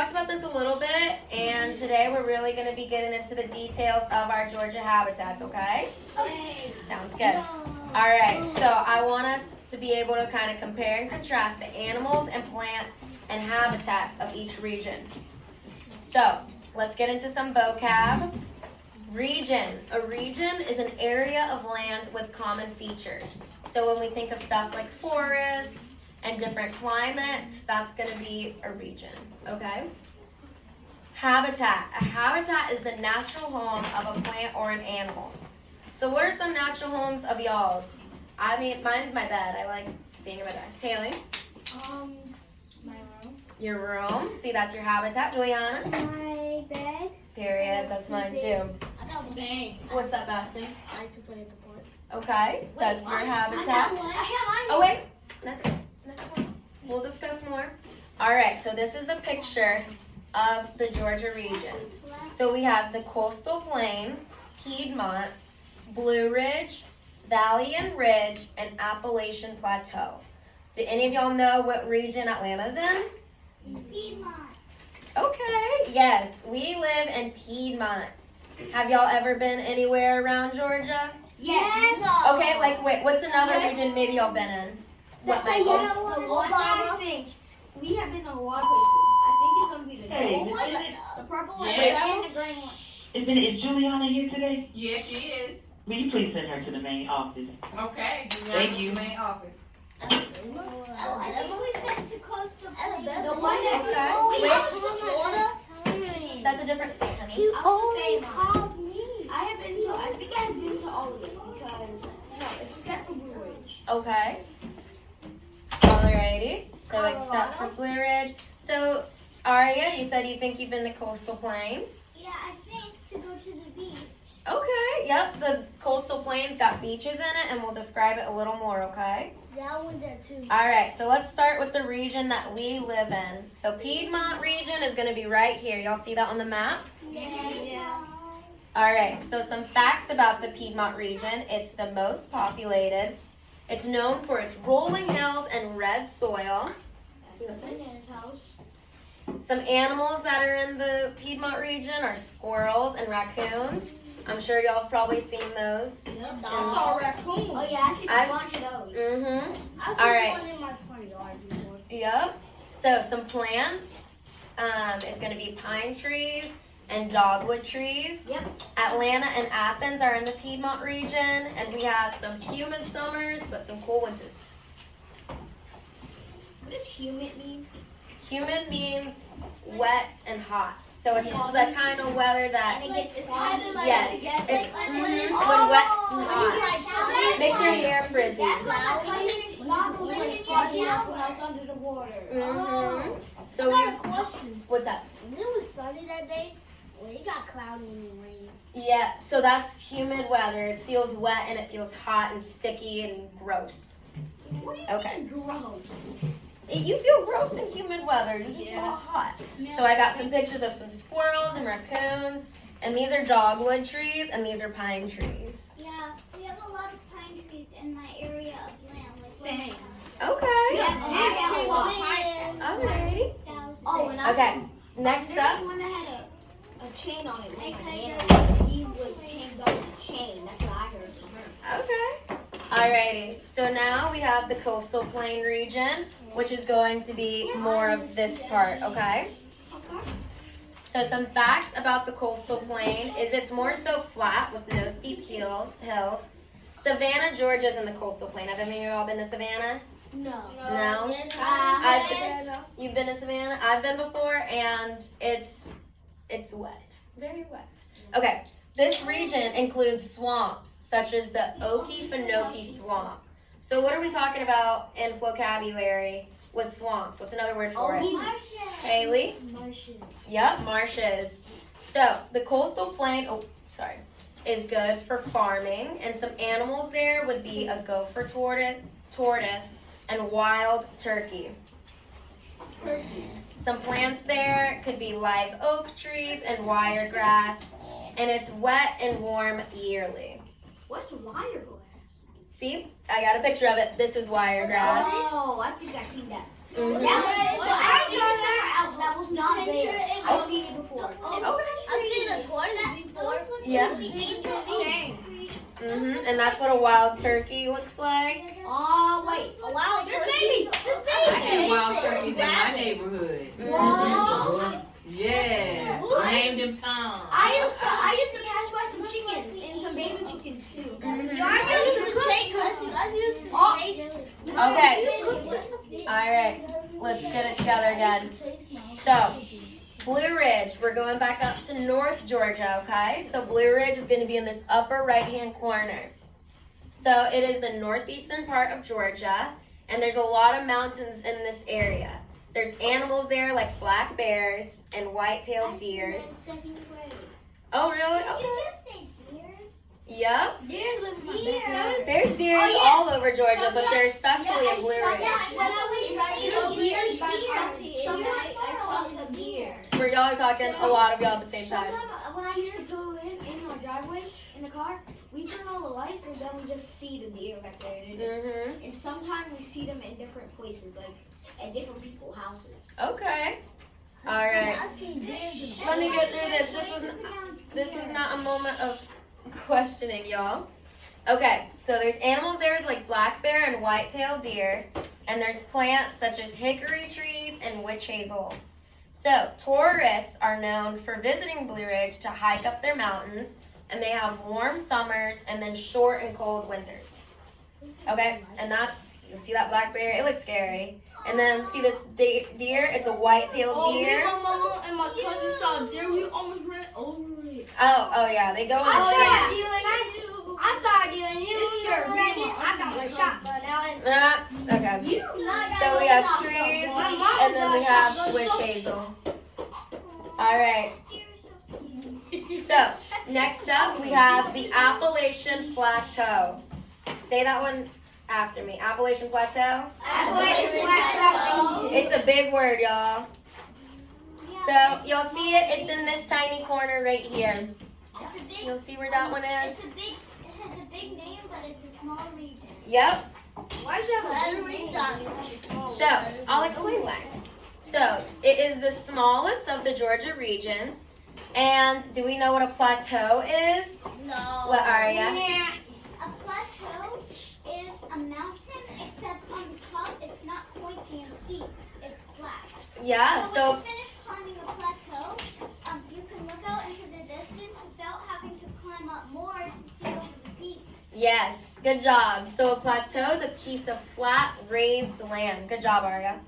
talked about this a little bit, and today we're really going to be getting into the details of our Georgia habitats, okay? Okay. Sounds good. All right, so I want us to be able to kind of compare and contrast the animals and plants and habitats of each region. So, let's get into some vocab. Region. A region is an area of land with common features. So when we think of stuff like forests and different climates, that's going to be a region, okay? Habitat. A habitat is the natural home of a plant or an animal. So what are some natural homes of y'all's? I mean, mine's my bed. I like being in my bed. Haley? My room. Your room. See, that's your habitat. Juliana? My bed. Period. That's mine too. I got same. What's up, Ashley? I like to play at the court. Okay, that's your habitat. Oh wait, next one. We'll discuss more. All right, so this is a picture of the Georgia regions. So we have the coastal plain, Piedmont, Blue Ridge, Valley and Ridge, and Appalachian Plateau. Do any of y'all know what region Atlanta's in? Piedmont. Okay, yes, we live in Piedmont. Have y'all ever been anywhere around Georgia? Yes. Okay, like wait, what's another region maybe y'all been in? What, Michael? The one I think we have been to a lot of places. I think it's gonna be the gold one, the purple one, and the green one. Is Juliana here today? Yes, she is. Will you please send her to the main office? Okay, Thank you. Main office. I think we went to Coastal Plain. The one Wait. That's a different state, honey. She always calls me. I think I have been to all of them because except for Blue Ridge. Okay. Alrighty. So Colorado. except for Blue Ridge. So Aria, you said you think you've been to Coastal Plain. Yeah, I think to go to the beach. Okay. Yep. The Coastal Plain's got beaches in it, and we'll describe it a little more. Okay. Yeah, I went there too. All right. So let's start with the region that we live in. So Piedmont region is going to be right here. Y'all see that on the map? Yeah. All right, so some facts about the Piedmont region. It's the most populated. It's known for its rolling hills and red soil. House. Some animals that are in the Piedmont region are squirrels and raccoons. I'm sure y'all have probably seen those. Yep, I saw a raccoon. Oh yeah, I seen a bunch of those. Mm-hmm. I All right. one in my front yard before. Yep. So some plants is going to be pine trees and dogwood trees. Yep. Atlanta and Athens are in the Piedmont region, and we have some humid summers, but some cool winters. What does humid mean? Humid means wet and hot. So it's the kind of weather that, It's kind of like yes, it's when wet and hot. Makes your hair frizzy. When I was under the water. Mm-hmm. So I got a question. what's that? When it was sunny that day, well, it got cloudy and rain. Yeah, so that's humid weather. It feels wet and it feels hot and sticky and gross. What do you Okay. mean gross? You feel gross in humid weather. You just feel hot. So I got some pictures of some squirrels and raccoons, and these are dogwood trees, and these are pine trees. Yeah, we have a lot of pine trees in my area of land. Like Same. Okay. Yeah, Alrighty. Oh, and I Okay. Next There up. was one that had a chain on it. Like he was hanged on a chain. That's what I heard from her. Okay. Alrighty. So now we have the coastal plain region, which is going to be more of this part. Okay. So some facts about the coastal plain is it's more so flat with no steep hills. Savannah, Georgia is in the coastal plain. Have any of y'all been to Savannah? No. No? You've been to Savannah? I've been before, and it's wet. Very wet. Okay. This region includes swamps, such as the Okefenokee Swamp. So what are we talking about in vocabulary with swamps? What's another word for it? Haley? Marshes. Yep, marshes. So the coastal plain, is good for farming, and some animals there would be a gopher tortoise, and wild turkey. Some plants there could be live oak trees and wiregrass, and it's wet and warm yearly. What's wiregrass? See, I got a picture of it. This is wiregrass. Oh, I think I've seen that. Mhm. That was not there. And that's what a wild turkey looks like. Oh, wait. A wild turkey? I had wild turkeys in my neighborhood. Wow. Yes. Named them Tom. I used to pass by some chickens and some baby chickens too. Mhm. Okay. All right. Let's get it together again. So, Blue Ridge. We're going back up to North Georgia, okay? So Blue Ridge is going to be in this upper right-hand corner. So it is the northeastern part of Georgia, and there's a lot of mountains in this area. There's animals there like black bears and white-tailed deers. Oh, really? Okay. Yep. Deers live in my backyard. There's deers Oh, yeah. all over Georgia, but they're especially in Blue Ridge. When I was driving deers by sometimes I saw some deer. Where y'all are talking, a lot of y'all at the same time. Sometimes when I used to go in our driveway in the car, we turn all the lights and then we just see the deer back there. Mm-hmm. And sometimes we see them in different places, like at different people's houses. Okay. All right. Let me get through this. This was not a moment of questioning, y'all. Okay, so there's animals there like black bear and white-tailed deer, and there's plants such as hickory trees and witch hazel. So tourists are known for visiting Blue Ridge to hike up their mountains, and they have warm summers and then short and cold winters. Okay, and that's, you see that black bear? It looks scary. And then see this deer? It's a white-tailed deer. My mama and my cousin saw a deer. We almost ran over it. Oh yeah, they go in the I street. saw a deer and you scared me. I got my shotgun out. Okay. So we have trees, and then we have witch hazel. All right. So next up, we have the Appalachian Plateau. Say that one after me. Appalachian Plateau. It's a big word, y'all. So you'll see it. It's in this tiny corner right here. You'll see where that one It is. has a big name, but it's a small region. Yep. Why is that a big region? So I'll explain why. So it is the smallest of the Georgia regions. And do we know what a plateau is? No. What, Aria? A plateau is a mountain, except on the top it's not pointy and steep. It's flat. Yeah. So So when you finish climbing a plateau, you can look out into the distance without having to climb up more to see over the peak. yes, good job. So a plateau is a piece of flat, raised land. Good job, Aria.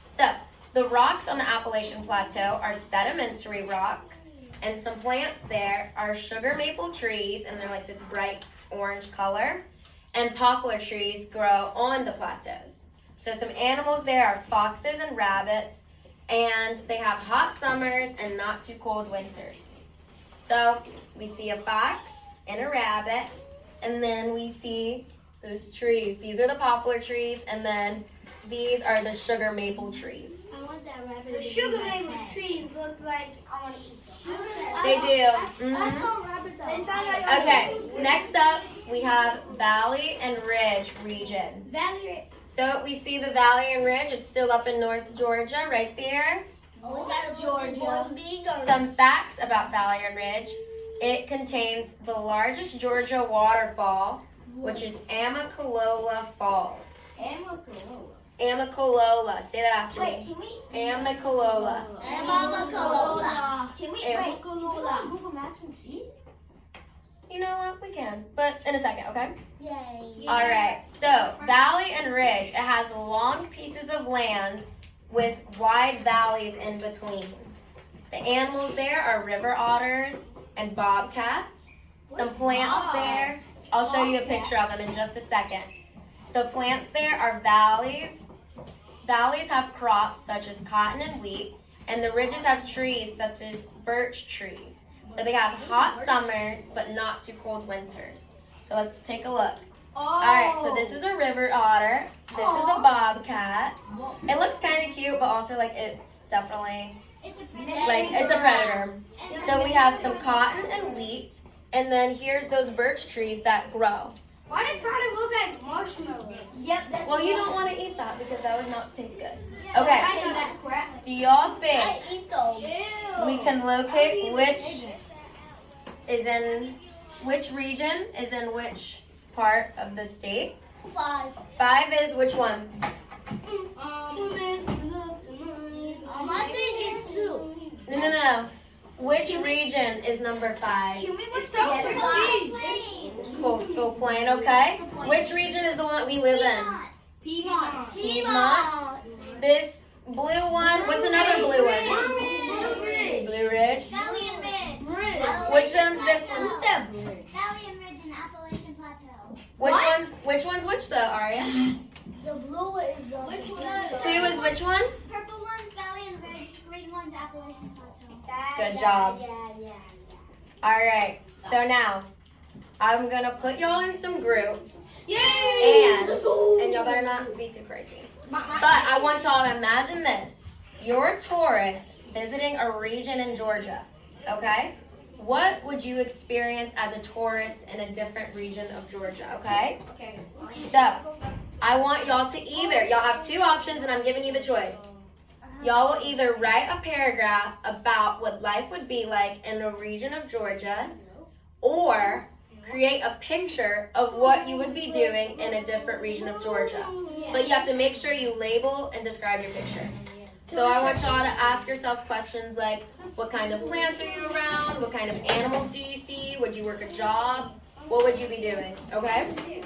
So the rocks on the Appalachian Plateau are sedimentary rocks, and some plants there are sugar maple trees, and they're like this bright orange color, and poplar trees grow on the plateaus. So some animals there are foxes and rabbits, and they have hot summers and not too cold winters. So we see a fox and a rabbit, and then we see those trees. These are the poplar trees, and then these are the sugar maple trees. I want that rabbit. The sugar maple trees look like I want to eat them. They do. I Mhm. saw rabbits. They sound like Okay, next up we have Valley and Ridge region. Valley. So we see the Valley and Ridge. It's still up in North Georgia, right there. Oh, that's Georgia. Some facts about Valley and Ridge. It contains the largest Georgia waterfall, which is Amicalola Falls. Amicalola. Amicalola. Say that after Wait, me. can we? Amicalola. Amicalola. Can we? Am- Wait, can we go on Google Maps and see? You know what? We can, but in a second, okay? Yay. All right. So Valley and Ridge. It has long pieces of land with wide valleys in between. The animals there are river otters and bobcats. Some plants there. I'll show you a picture of them in just a second. The plants there are valleys. Valleys have crops such as cotton and wheat, and the ridges have trees such as birch trees. So they have hot summers, but not too cold winters. So let's take a look. All right, so this is a river otter. This is a bobcat. It looks kind of cute, but also like it's definitely It's a predator. like it's a predator. So we have some cotton and wheat, and then here's those birch trees that grow. Why do it kind of look like marshmallows? Yep, that's Well, you don't want to eat that because that would not taste good. Okay, I know that crap. do y'all think eat those. we can locate which is in which region is in which part of the state? 5. 5 is which one? I think it's 2. No. Which region is number 5? Can we just start with C? Coastal Plain, okay. Which region is the one that we live in? Piedmont. Piedmont. This blue one, what's another blue one? Blue Ridge. Valley and Ridge. Which one's this one? Valley and Ridge and Appalachian Plateau. Which one's which though, Aria? The blue is which one? 2 is which one? Purple one's Valley and Ridge. Green one's Appalachian Plateau. Good job. Alright, so now I'm gonna put y'all in some groups. And y'all better not be too crazy. But I want y'all to imagine this. You're a tourist visiting a region in Georgia, okay? What would you experience as a tourist in a different region of Georgia, okay? Okay. So, I want y'all to y'all have 2 options and I'm giving you the choice. Y'all will either write a paragraph about what life would be like in a region of Georgia, or create a picture of what you would be doing in a different region of Georgia. But you have to make sure you label and describe your picture. So I want y'all to ask yourselves questions like, what kind of plants are you around? What kind of animals do you see? Would you work a job? What would you be doing? Okay?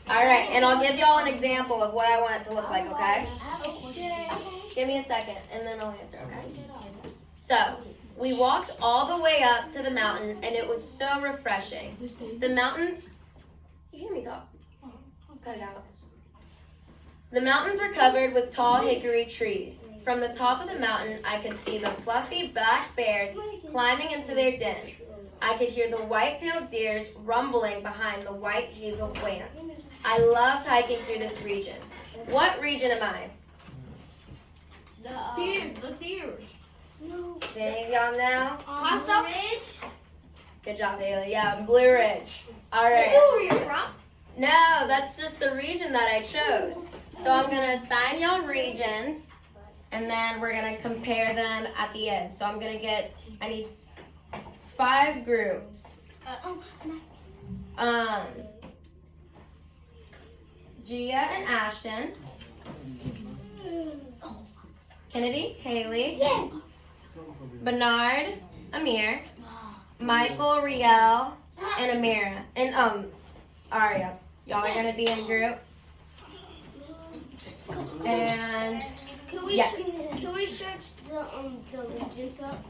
Alright, and I'll give y'all an example of what I want it to look like, okay? Give me a second, and then I'll answer, okay? So, we walked all the way up to the mountain, and it was so refreshing. The mountains, you hear me talk? Cut it out. The mountains were covered with tall hickory trees. From the top of the mountain, I could see the fluffy black bears climbing into their den. I could hear the white-tailed deers rumbling behind the white hazel plants. I loved hiking through this region. What region am I? The deers. Does any of y'all know? Coastal Ridge. Good job, Haley. Yeah, Blue Ridge. All right. Where you're from? No, that's just the region that I chose. So I'm going to assign y'all regions, and then we're going to compare them at the end. So I'm going to I need 5 groups. Gia and Ashton. Kennedy, Haley. Yes. Bernard, Amir. Michael, Riel, and Amira. And Aria. Y'all are going to be in group. And Can we yes. Can we search the regions up?